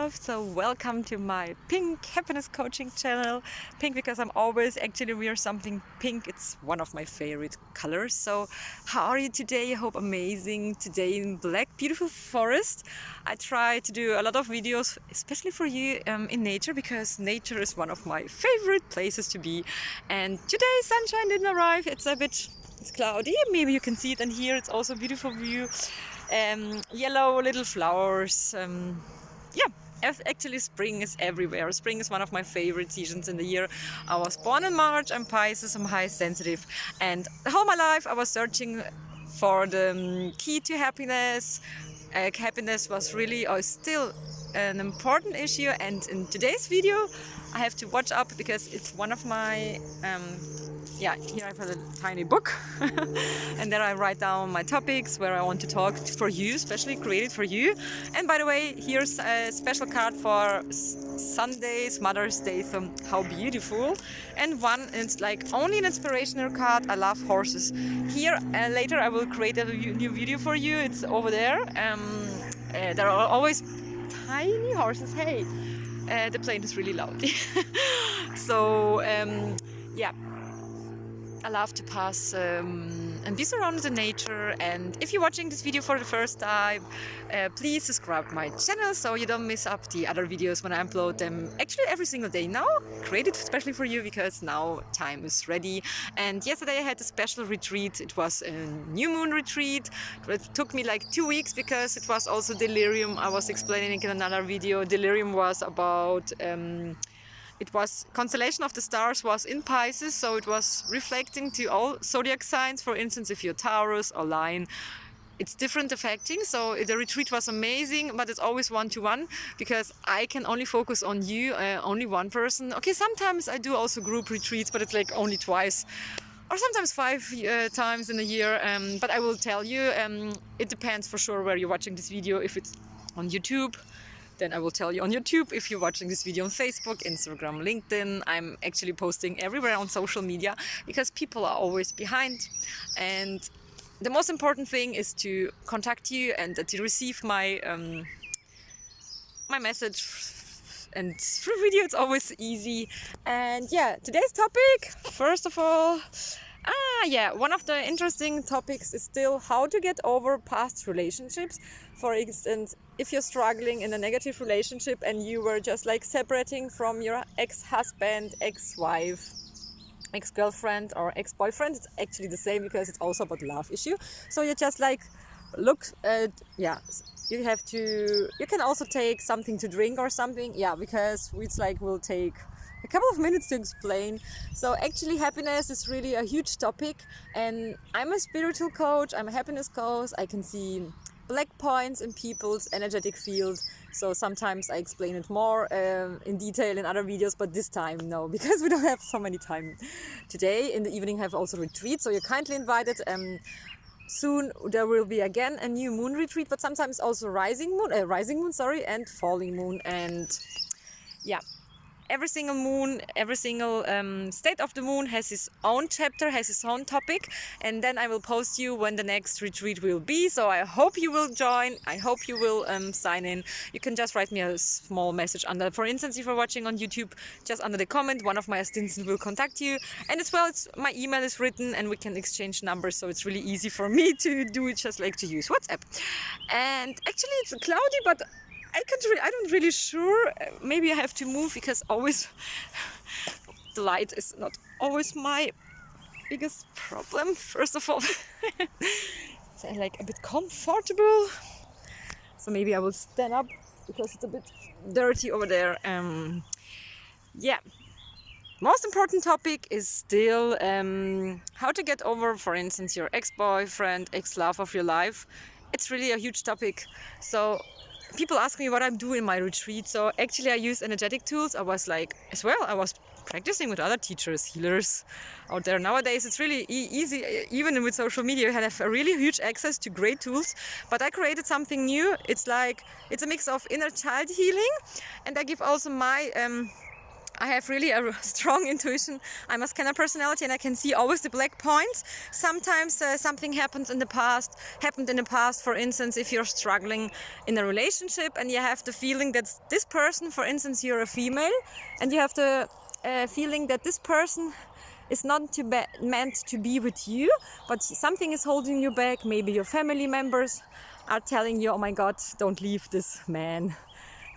love. So welcome to my pink happiness coaching channel. Pink because I'm always actually wear something pink. It's one of my favorite colors. So how are you today? I hope amazing. Today in black, beautiful forest. I try to do a lot of videos, especially for you in nature, because nature is one of my favorite places to be. And today sunshine didn't arrive. It's cloudy. Maybe you can see it, and here it's also a beautiful view. Yellow little flowers. Actually spring is everywhere. Spring is one of my favorite seasons in the year. I was born in March. I'm Pisces. I'm high sensitive, and all my life I was searching for the key to happiness. Happiness was really or still an important issue, and in today's video I have to watch up because it's one of my here I have a tiny book and there I write down my topics where I want to talk for you, especially created for you. And by the way, here's a special card for Sundays, Mother's Day, so how beautiful. And one is like only an inspirational card. I love horses. Here later I will create a new video for you. It's over there. There are always tiny horses. Hey, the plane is really loud. So yeah, I love to pass and be surrounded in nature. And if you're watching this video for the first time, please subscribe to my channel so you don't miss up the other videos when I upload them actually every single day now, created especially for you because now time is ready. And yesterday I had a special retreat. It was a new moon retreat. It took me like 2 weeks because it was also delirium. I was explaining in another video. Delirium was about it was constellation of the stars was in Pisces, so it was reflecting to all zodiac signs. For instance, if you're Taurus or Lion, it's different affecting. So the retreat was amazing, but it's always one-to-one because I can only focus on you, only one person. Okay, sometimes I do also group retreats, but it's like only twice or sometimes 5 times in a year. But I will tell you, it depends for sure where you're watching this video. If it's on YouTube, then I will tell you on YouTube. If you're watching this video on Facebook, Instagram, LinkedIn, I'm actually posting everywhere on social media because people are always behind. And the most important thing is to contact you and that you receive my my message. And through video it's always easy. And yeah, today's topic, first of all, one of the interesting topics is still how to get over past relationships. For instance, if you're struggling in a negative relationship and you were just like separating from your ex-husband, ex-wife, ex-girlfriend or ex-boyfriend, it's actually the same because it's also about love issue. So you just like look at, you can also take something to drink or something, because it's like will take a couple of minutes to explain. So actually happiness is really a huge topic, and I'm a spiritual coach, I'm a happiness coach. I can see black points in people's energetic field, so sometimes I explain it more in detail in other videos, but this time no, because we don't have so many time. Today in the evening I have also retreat, so you're kindly invited. Soon there will be again a new moon retreat, but sometimes also rising moon, and falling moon. And yeah, every single moon, every single state of the moon has its own chapter, has its own topic, and then I will post you when the next retreat will be. So I hope you will join. I hope you will sign in. You can just write me a small message under, for instance, if you're watching on YouTube, just under the comment, one of my assistants will contact you. And as well, my email is written and we can exchange numbers, so it's really easy for me to do it, just like to use WhatsApp. And actually it's cloudy, but I don't really sure. Maybe I have to move because always the light is not always my biggest problem. First of all, it's like a bit comfortable. So maybe I will stand up because it's a bit dirty over there. Most important topic is still how to get over, for instance, your ex-boyfriend, ex-love of your life. It's really a huge topic. So people ask me what I'm doing in my retreat. So actually I use energetic tools. I was practicing with other teachers, healers out there. Nowadays it's really easy, even with social media, you have a really huge access to great tools. But I created something new. It's a mix of inner child healing, and I give also my I have really a strong intuition. I'm a scanner personality, and I can see always the black points. Sometimes something happened in the past. For instance, if you're struggling in a relationship and you have the feeling that this person, for instance, you're a female, and you have the feeling that this person is not meant to be with you, but something is holding you back. Maybe your family members are telling you, oh my God, don't leave this man,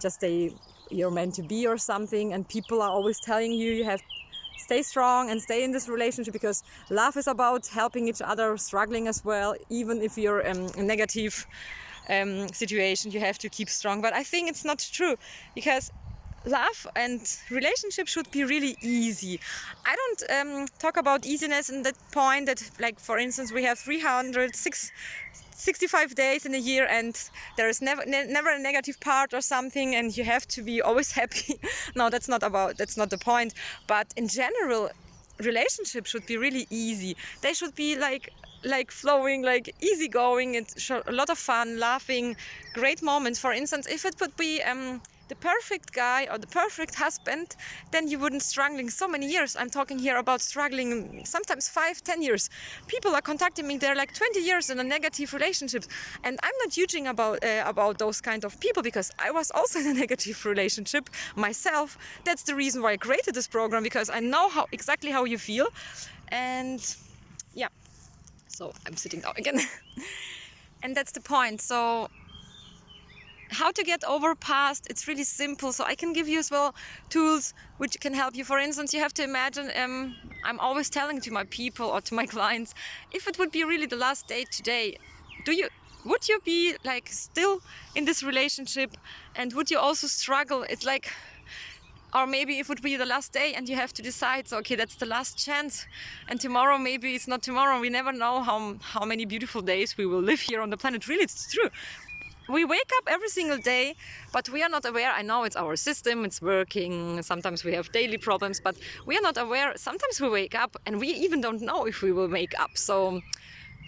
just you're meant to be or something. And people are always telling you, you have stay strong and stay in this relationship, because love is about helping each other, struggling as well. Even if you're in a negative situation, you have to keep strong. But I think it's not true, because love and relationship should be really easy. I don't talk about easiness in that point that, like, for instance, we have 365 days in a year, and there is never a negative part or something, and you have to be always happy. No, that's not the point. But in general, relationships should be really easy. They should be like flowing, like easygoing, and a lot of fun, laughing, great moments. For instance, if it would be the perfect guy or the perfect husband, then you wouldn't struggling so many years. I'm talking here about struggling sometimes 5-10 years. People are contacting me, they're like 20 years in a negative relationship, and I'm not judging about those kind of people, because I was also in a negative relationship myself. That's the reason why I created this program, because I know exactly how you feel. And yeah, so I'm sitting down again. And that's the point. So how to get over past, it's really simple. So I can give you as well tools which can help you. For instance, you have to imagine, I'm always telling to my people or to my clients, if it would be really the last day today, would you be like still in this relationship, and would you also struggle? It's like, or maybe it would be the last day and you have to decide, so okay, that's the last chance, and tomorrow maybe it's not tomorrow. We never know how many beautiful days we will live here on the planet. Really, it's true. We wake up every single day, but we are not aware. I know it's our system, it's working. Sometimes we have daily problems, but we are not aware. Sometimes we wake up and we even don't know if we will wake up. So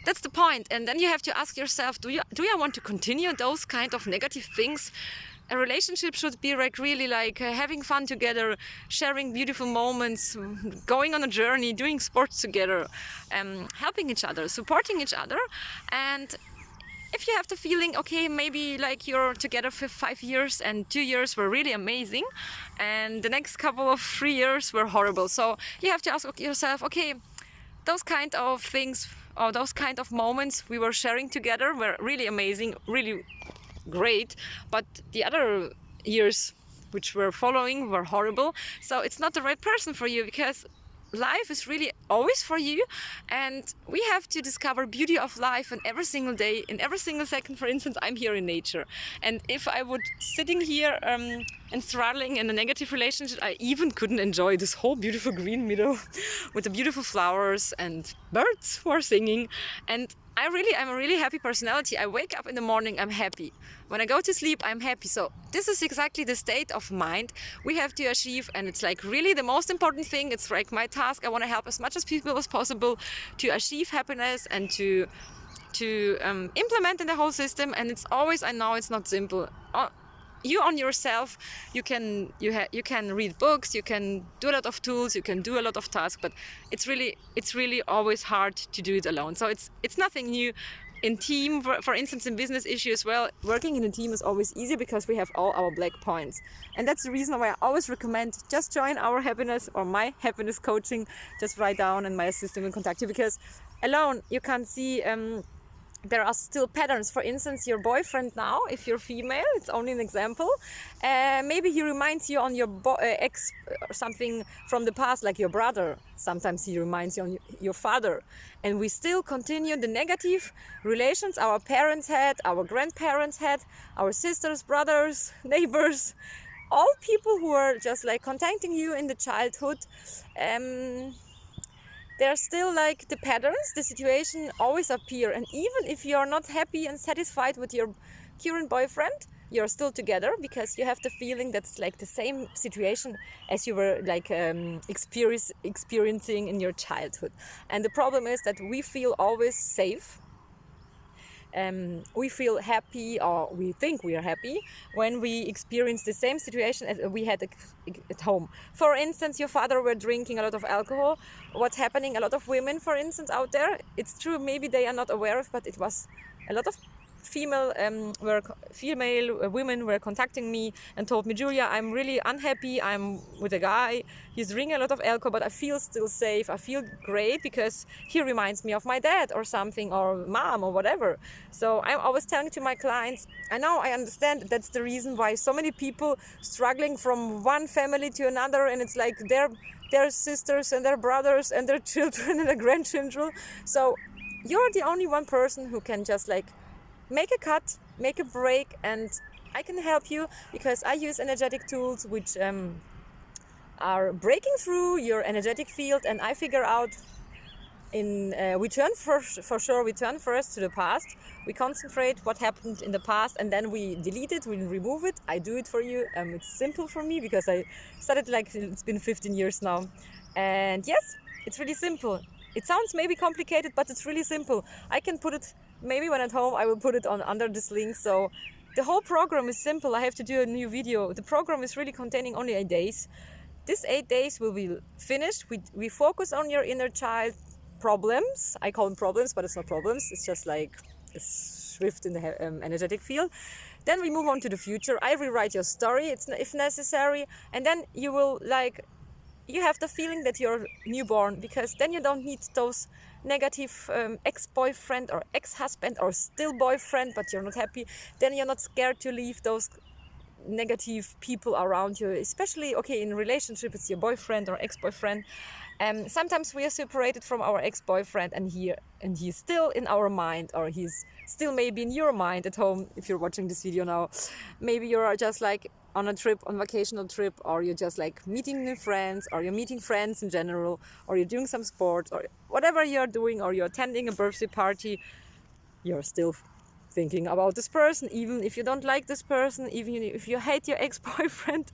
that's the point. And then you have to ask yourself, do I want to continue those kind of negative things? A relationship should be like really like having fun together, sharing beautiful moments, going on a journey, doing sports together, helping each other, supporting each other. And if you have the feeling, okay, maybe like you're together for 5 years and 2 years were really amazing, and the next couple of 3 years were horrible. So you have to ask yourself, okay, those kind of things or those kind of moments we were sharing together were really amazing, really great, but the other years which were following were horrible. So it's not the right person for you, because life is really always for you, and we have to discover beauty of life in every single day, in every single second. For instance, I'm here in nature, and if I would sitting here and struggling in a negative relationship, I even couldn't enjoy this whole beautiful green meadow with the beautiful flowers and birds who are singing. And I'm a really happy personality. I wake up in the morning, I'm happy. When I go to sleep, I'm happy. So this is exactly the state of mind we have to achieve, and it's like really the most important thing. It's like my task. I want to help as much as people as possible to achieve happiness and to implement in the whole system. And it's always, I know it's not simple. You on yourself, you can read books, you can do a lot of tools, you can do a lot of tasks, but it's really always hard to do it alone. So it's nothing new. In team, for instance, in business issues as well, working in a team is always easy because we have all our black points. And that's the reason why I always recommend just join our happiness or my happiness coaching. Just write down and my assistant will contact you, because alone you can't see there are still patterns. For instance, your boyfriend now, if you're female, it's only an example, maybe he reminds you on your ex or something from the past, like your brother. Sometimes he reminds you on your father. And we still continue the negative relations our parents had, our grandparents had, our sisters, brothers, neighbors, all people who are just like contacting you in the childhood. They're still like the patterns, the situation always appear. And even if you're not happy and satisfied with your current boyfriend, you're still together, because you have the feeling that's like the same situation as you were like experiencing in your childhood. And the problem is that we feel always safe we feel happy, or we think we are happy when we experience the same situation as we had at home. For instance, your father were drinking a lot of alcohol. What's happening? A lot of women, for instance, out there, it's true, maybe they are not aware of, but it was a lot of female women were contacting me and told me, Julia, I'm really unhappy. I'm with a guy. He's drinking a lot of alcohol, but I feel still safe. I feel great because he reminds me of my dad or something, or mom or whatever. So I'm always telling to my clients, I understand that's the reason why so many people struggling from one family to another, and it's like their sisters and their brothers and their children and their grandchildren. So you're the only one person who can just like make a cut, make a break, and I can help you because I use energetic tools which are breaking through your energetic field, and I figure out we turn first to the past. We concentrate what happened in the past, and then we delete it, we remove it. I do it for you. It's simple for me because I started it's been 15 years now. And yes, it's really simple. It sounds maybe complicated, but it's really simple. I can put it, maybe when at home, I will put it under this link. So the whole program is simple. I have to do a new video. The program is really containing only 8 days. These 8 days will be finished. We focus on your inner child problems. I call them problems, but it's not problems. It's just like a shift in the energetic field. Then we move on to the future. I rewrite your story, if necessary. And then you will you have the feeling that you're newborn, because then you don't need those negative ex-boyfriend or ex-husband or still boyfriend, but you're not happy. Then you're not scared to leave those negative people around you, especially in relationship, it's your boyfriend or ex-boyfriend. Sometimes we are separated from our ex-boyfriend, and he's still in our mind, or he's still maybe in your mind at home if you're watching this video now. Maybe you're just like on a trip, on vacational trip, or you're just like meeting new friends, or you're meeting friends in general, or you're doing some sport, or whatever you're doing, or you're attending a birthday party. You're still thinking about this person, even if you don't like this person, even if you hate your ex-boyfriend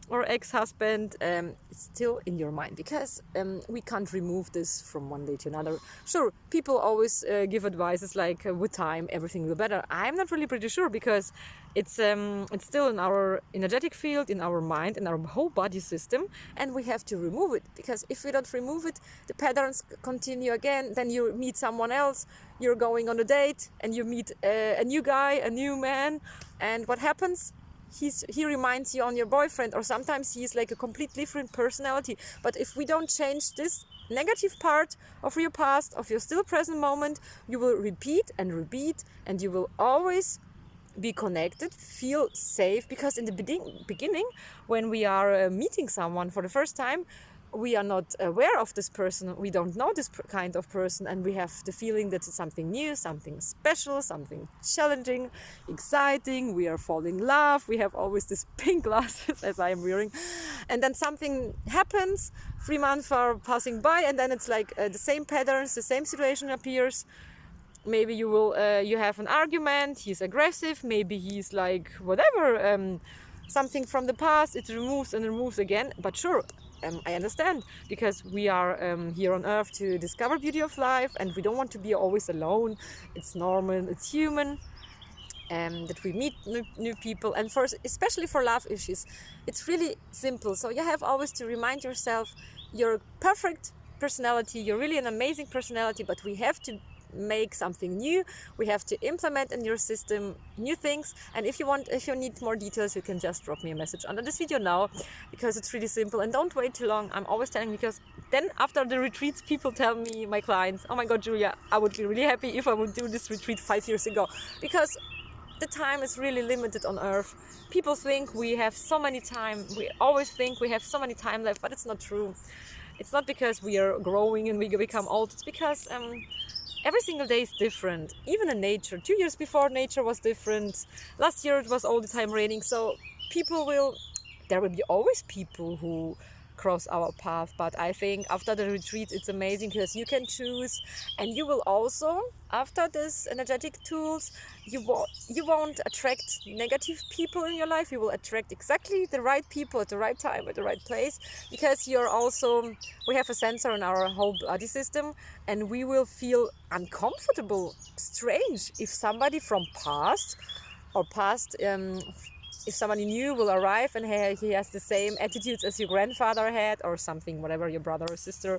or ex-husband, it's still in your mind, because we can't remove this from one day to another. Sure, people always give advices like with time everything will be better. I'm not really pretty sure, because it's still in our energetic field, in our mind, in our whole body system, and we have to remove it, because if we don't remove it, the patterns continue again. Then you meet someone else, you're going on a date, and you meet a new guy, a new man, and what happens? He reminds you on your boyfriend, or sometimes he's like a completely different personality. But if we don't change this negative part of your past, of your still present moment, you will repeat, and you will always be connected, feel safe, because in the beginning, when we are meeting someone for the first time, we are not aware of this person, we don't know this kind of person, and we have the feeling that it's something new, something special, something challenging, exciting, we are falling in love, we have always these pink glasses as I am wearing, and then something happens, 3 months are passing by, and then it's like the same patterns, the same situation appears. Maybe you have an argument, he's aggressive, maybe he's like whatever, something from the past, it removes and removes again. But sure, I understand, because we are here on earth to discover beauty of life, and we don't want to be always alone. It's normal, it's human, that we meet new people, and especially for love issues, it's really simple. So you have always to remind yourself, you're perfect personality, you're really an amazing personality, but we have to make something new. We have to implement in your system new things. And if you need more details, you can just drop me a message under this video now, because it's really simple, and don't wait too long. I'm always telling, because then after the retreats, people tell me, my clients, oh my god, Julia, I would be really happy if I would do this retreat 5 years ago, because the time is really limited on earth. People think we have so many time, we always think we have so many time left, but it's not true. It's not because we are growing and we become old, it's because every single day is different. Even in nature, 2 years before, nature was different. Last year it was all the time raining. So there will be always people who cross our path. But I think after the retreat it's amazing because you can choose, and you will also, after this energetic tools, you won't attract negative people in your life. You will attract exactly the right people at the right time, at the right place, because you're also, we have a sensor in our whole body system, and we will feel uncomfortable, strange, if somebody from past, if somebody new will arrive and he has the same attitudes as your grandfather had or something, whatever, your brother or sister,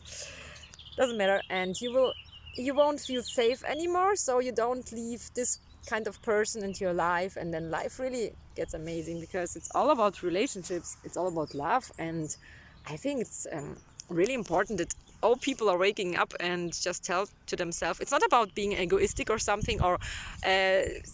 doesn't matter, and you won't feel safe anymore, so you don't leave this kind of person into your life, and then life really gets amazing because it's all about relationships, it's all about love. And I think it's really important that all people are waking up and just tell to themselves, it's not about being egoistic or something, or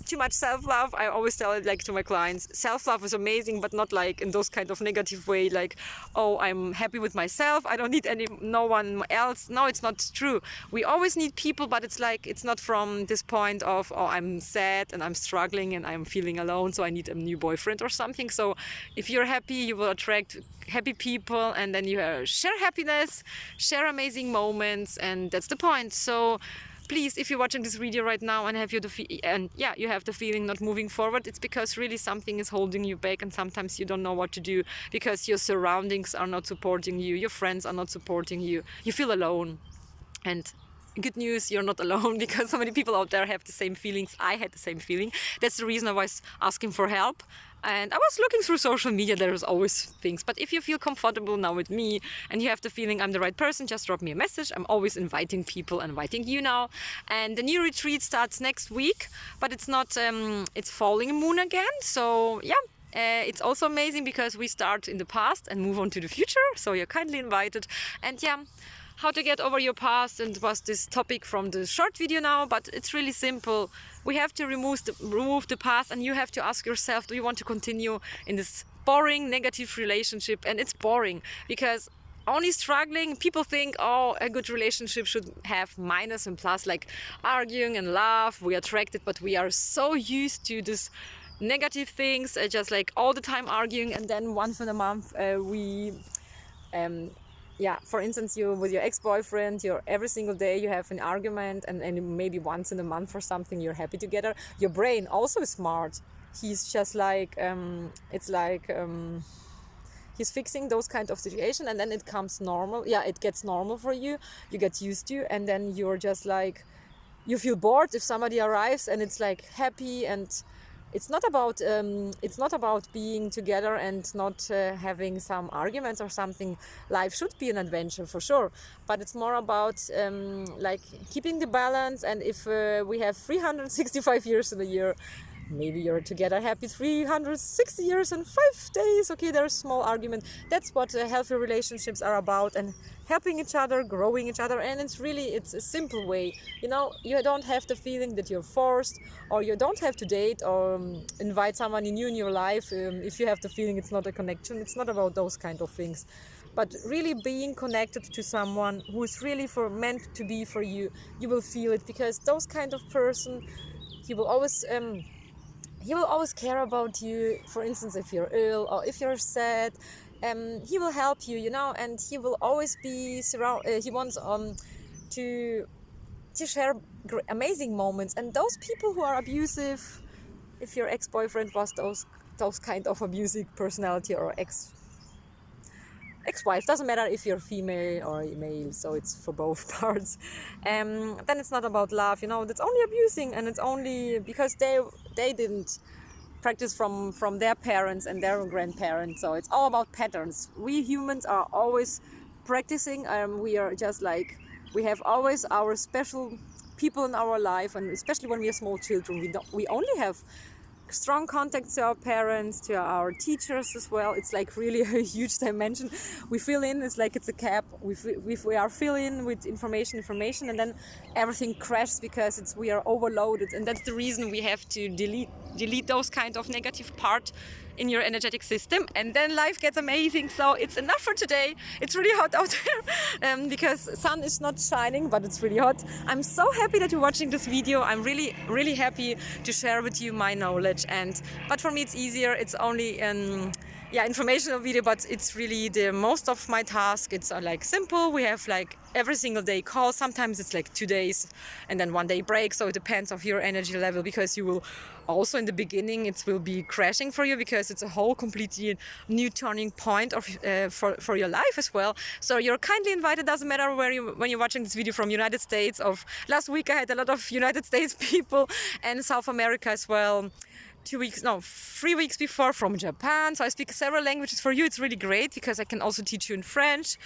too much self-love. I always tell it like to my clients, self-love is amazing, but not like in those kind of negative way, like, oh, I'm happy with myself, I don't need no one else. No, it's not true. We always need people, but it's like, it's not from this point of, oh, I'm sad and I'm struggling and I'm feeling alone, so I need a new boyfriend or something. So if you're happy, you will attract happy people, and then you share happiness, share amazing moments, and that's the point. So please, if you're watching this video right now and you have the feeling not moving forward, it's because really something is holding you back, and sometimes you don't know what to do because your surroundings are not supporting you, your friends are not supporting you, you feel alone. And good news, you're not alone, because so many people out there have the same feelings. I had the same feeling. That's the reason I was asking for help. And I was looking through social media, there's always things. But if you feel comfortable now with me and you have the feeling I'm the right person, just drop me a message. I'm always inviting people, inviting you now. And the new retreat starts next week, but it's not, it's falling moon again. So yeah, it's also amazing because we start in the past and move on to the future. So you're kindly invited. And yeah, how to get over your past, and was this topic from the short video now, but it's really simple. We have to remove the past, and you have to ask yourself, do you want to continue in this boring negative relationship? And it's boring because only struggling, people think, oh, a good relationship should have minus and plus, like arguing and laugh, we are attracted, but we are so used to this negative things, just like all the time arguing, and then once in a month yeah, for instance, you with your ex-boyfriend, you're every single day you have an argument, and maybe once in a month or something you're happy together. Your brain also is smart. He's just like he's fixing those kind of situation, and then it comes normal. Yeah, it gets normal for you. You get used to, and then you're just like, you feel bored if somebody arrives, and it's like happy. And it's not about being together and not having some arguments or something. Life should be an adventure for sure, but it's more about like keeping the balance. And if we have 365 years in a year, maybe you're together happy 360 years and 5 days. Okay, there's a small argument. That's what healthy relationships are about, and helping each other, growing each other. And it's a simple way. You know, you don't have the feeling that you're forced, or you don't have to date or invite someone new in your life if you have the feeling it's not a connection. It's not about those kind of things, but really being connected to someone who is really meant to be for you. You will feel it, because those kind of person, he will always care about you. For instance, if you're ill or if you're sad, he will help you, you know, and he will always be he wants to share amazing moments. And those people who are abusive, if your ex-boyfriend was those kind of abusive personality, or ex-wife, doesn't matter if you're female or male, so it's for both parts, then it's not about love, you know. That's only abusing, and it's only because they didn't practice from their parents and their grandparents. So it's all about patterns. We humans are always practicing. We are just like, we have always our special people in our life, and especially when we are small children, we only have strong contact to our parents, to our teachers as well. It's like really a huge dimension. We fill in, it's like it's a cap. We are filling with information, and then everything crashes because we are overloaded. And that's the reason we have to delete those kind of negative part in your energetic system, and then life gets amazing. So it's enough for today. It's really hot out there because sun is not shining, but it's really hot. I'm so happy that you're watching this video. I'm really happy to share with you my knowledge, but for me it's easier. It's only yeah, informational video, but it's really the most of my task. It's like simple. We have like every single day calls. Sometimes it's like 2 days and then 1 day break. So it depends of your energy level, because you will also in the beginning it will be crashing for you, because it's a whole completely new turning point of for your life as well. So you're kindly invited. Doesn't matter where you when you're watching this video, from United States. Of last week I had a lot of United States people, and South America as well. 3 weeks before from Japan. So I speak several languages. For you it's really great, because I can also teach you in French,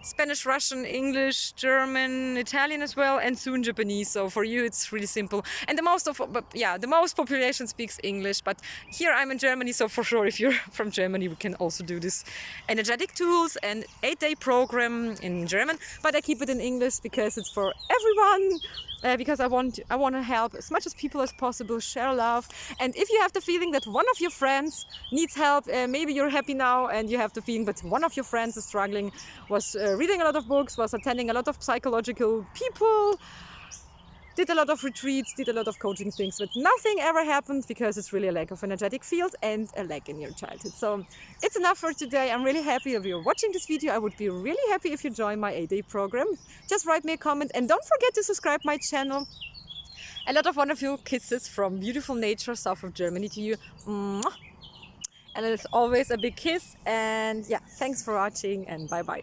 Spanish, Russian, English, German, Italian as well, and soon Japanese. So for you it's really simple. And the most population speaks English, but here I'm in Germany, so for sure if you're from Germany we can also do this energetic tools and 8-day program in German, but I keep it in English because it's for everyone. Because I want to help as much as people as possible, share love. And if you have the feeling that one of your friends needs help, maybe you're happy now and you have the feeling that one of your friends is struggling, was reading a lot of books, was attending a lot of psychological people, did a lot of retreats, did a lot of coaching things, but nothing ever happened, because it's really a lack of energetic field and a lack in your childhood. So it's enough for today. I'm really happy if you're watching this video. I would be really happy if you join my 8-day program. Just write me a comment and don't forget to subscribe my channel. A lot of wonderful kisses from beautiful nature south of Germany to you. Mwah. And it's always a big kiss. And yeah, thanks for watching and bye bye.